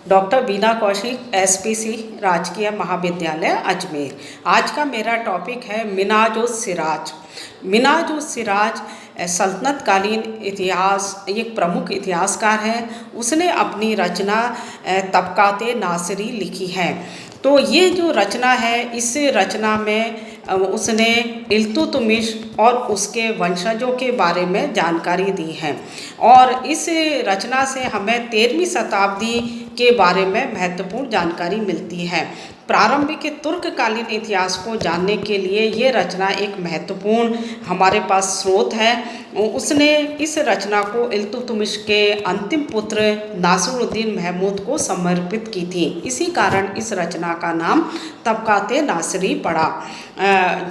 Doctor बीना Kaushik, SPC राजकीय महाविद्यालय अजमेर। आज का मेरा टॉपिक है मिन्हाज उस सिराज। मिन्हाज उस सिराज सल्तनत कालीन इतिहास एक प्रमुख इतिहासकार है। उसने अपनी रचना तबकाते नासिरी लिखी है। तो ये जो रचना है, इस रचना में उसने इल्तुतमिश और उसके वंशजों के बारे में जानकारी दी है। और इस रचना से हमें 13वीं शताब्दी के बारे में महत्वपूर्ण जानकारी मिलती है। प्रारंभिक तुर्ककालीन इतिहास को जानने के लिए ये रचना एक महत्वपूर्ण हमारे पास स्रोत है। उसने इस रचना को इल्तुतमिश के अंतिम पुत्र नासिरुद्दीन महमूद को समर्पित की थी। इसी कारण इस रचना का नाम तबकाते नासिरी पड़ा,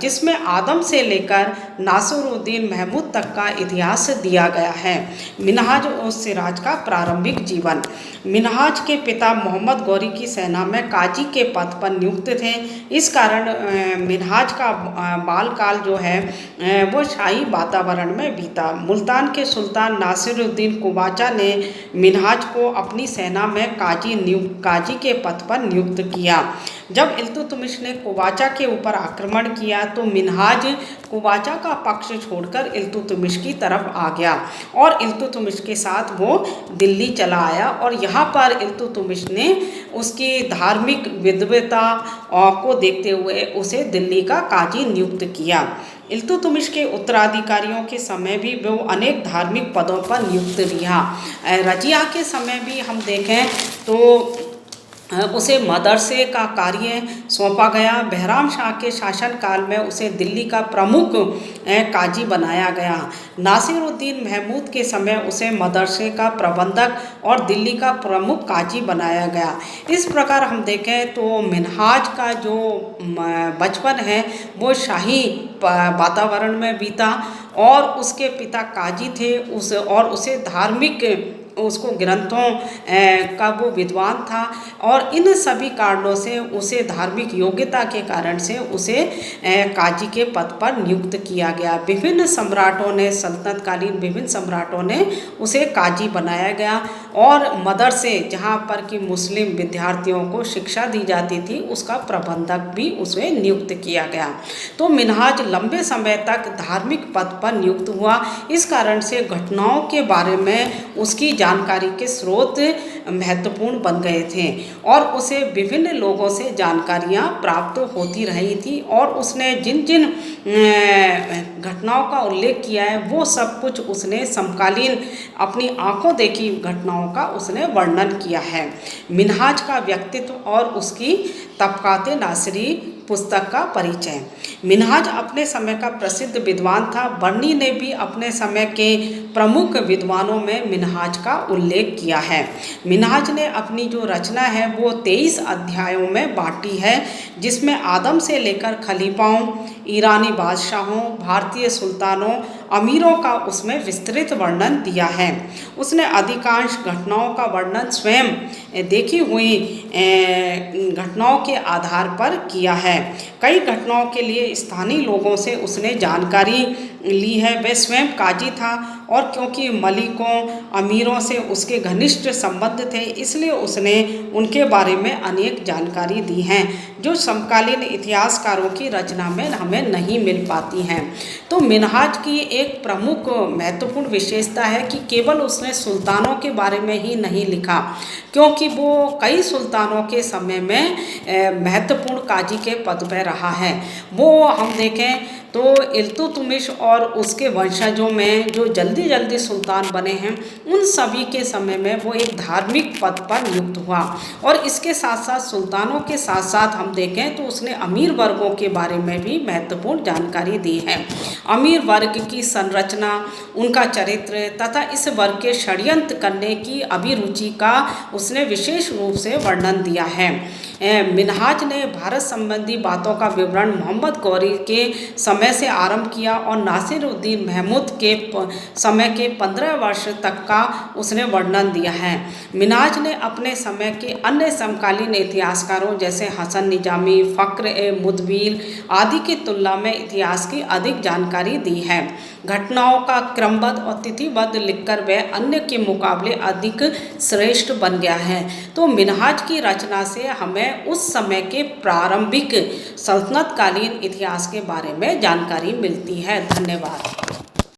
जिसमें आदम से लेकर नासिरुद्दीन महमूद तक का इतिहास दिया गया है। मिन्हाज उस सिराज का प्रारंभिक जीवन। मिन्हाज के पिता मोहम्मद गौरी की सेना में काजी के पद पर नियुक्त थे। इस कारण मिन्हाज का बालकाल जो है वो शाही वातावरण में बीता। मुल्तान के सुल्तान नासिरुद्दीन कुबाचा ने मिन्हाज को अपनी सेना में काजी के पद पर नियुक्त किया। जब इल्तुतमिश ने कुबाचा के ऊपर आक्रमण किया तो मिन्हाज कुबाचा का पक्ष छोड़कर इल्तुतमिश की तरफ आ गया और इल्तुतमिश के साथ वो दिल्ली चला आया। और यहाँ पर इल्तुतमिश ने उसकी धार्मिक विद्वता को देखते हुए उसे दिल्ली का काजी नियुक्त किया। इल्तुतमिश के उत्तराधिकारियों के समय भी वो अनेक धार्मिक पदों पर नियुक्त रहा। रजिया के समय भी हम देखें तो उसे मदरसे का कार्य सौंपा गया। बहराम शाह के शासनकाल में उसे दिल्ली का प्रमुख काजी बनाया गया। नासिरुद्दीन महमूद के समय उसे मदरसे का प्रबंधक और दिल्ली का प्रमुख काजी बनाया गया। इस प्रकार हम देखें तो मिन्हाज का जो बचपन है वो शाही वातावरण में बीता और उसके पिता काजी थे और उसे धार्मिक उसको ग्रंथों का वो विद्वान था। और इन सभी कारणों से उसे धार्मिक योग्यता के कारण से उसे काजी के पद पर नियुक्त किया गया। विभिन्न सम्राटों ने सल्तनतकालीन विभिन्न सम्राटों ने उसे काजी बनाया गया और मदरसे जहाँ पर कि मुस्लिम विद्यार्थियों को शिक्षा दी जाती थी उसका प्रबंधक भी उसे नियुक्त किया गया। तो मिन्हाज लंबे समय तक धार्मिक पद पर नियुक्त हुआ। इस कारण से घटनाओं के बारे में उसकी जानकारी के स्रोत महत्वपूर्ण बन गए थे और उसे विभिन्न लोगों से जानकारियां प्राप्त होती रही थी। और उसने जिन जिन घटनाओं का उल्लेख किया है वो सब कुछ उसने समकालीन अपनी आंखों देखी घटनाओं का उसने वर्णन किया है। मिन्हाज का व्यक्तित्व और उसकी तबकाते नासिरी पुस्तक का परिचय। मिन्हाज अपने समय का प्रसिद्ध विद्वान था। बर्नी ने भी अपने समय के प्रमुख विद्वानों में मिन्हाज का उल्लेख किया है। मिन्हाज ने अपनी जो रचना है वो 23 अध्यायों में बांटी है, जिसमें आदम से लेकर खलीफाओं, ईरानी बादशाहों, भारतीय सुल्तानों, अमीरों का उसमें विस्तृत वर्णन दिया है। उसने अधिकांश घटनाओं का वर्णन स्वयं देखी हुई घटनाओं के आधार पर किया है। कई घटनाओं के लिए स्थानीय लोगों से उसने जानकारी ली है। वह स्वयं काजी था और क्योंकि मलिकों अमीरों से उसके घनिष्ठ संबंध थे इसलिए उसने उनके बारे में अनेक जानकारी दी हैं जो समकालीन इतिहासकारों की रचना में हमें नहीं मिल पाती हैं। तो मिन्हाज की एक प्रमुख महत्वपूर्ण विशेषता है कि केवल उसने सुल्तानों के बारे में ही नहीं लिखा, क्योंकि वो कई सुल्तानों के समय में महत्वपूर्ण काजी के पद पर रहा है। वो हम देखें तो इल्तुतमिश और उसके वंशजों में जो जल्दी सुल्तान बने हैं उन सभी के समय में वो एक धार्मिक पद पर नियुक्त हुआ। और इसके साथ साथ सुल्तानों के साथ साथ हम देखें तो उसने अमीर वर्गों के बारे में भी महत्वपूर्ण जानकारी दी है। अमीर वर्ग की संरचना, उनका चरित्र तथा इस वर्ग के षड्यंत्र करने की अभिरुचि का उसने विशेष रूप से वर्णन दिया है। मिन्हाज ने भारत संबंधी बातों का विवरण मोहम्मद गौरी के समय से आरंभ किया और नासिरुद्दीन महमूद के समय के 15 वर्ष तक का उसने वर्णन दिया है। मिन्हाज ने अपने समय के अन्य समकालीन इतिहासकारों जैसे हसन निजामी, फ़ख्र ए मुदबिर आदि की तुलना में इतिहास की अधिक जानकारी दी है। घटनाओं का क्रमबद्ध और तिथिबद्ध लिखकर वह अन्य के मुकाबले अधिक श्रेष्ठ बन गया है। तो मिन्हाज की रचना से हमें उस समय के प्रारंभिक सल्तनतकालीन इतिहास के बारे में जानकारी मिलती है। धन्यवाद।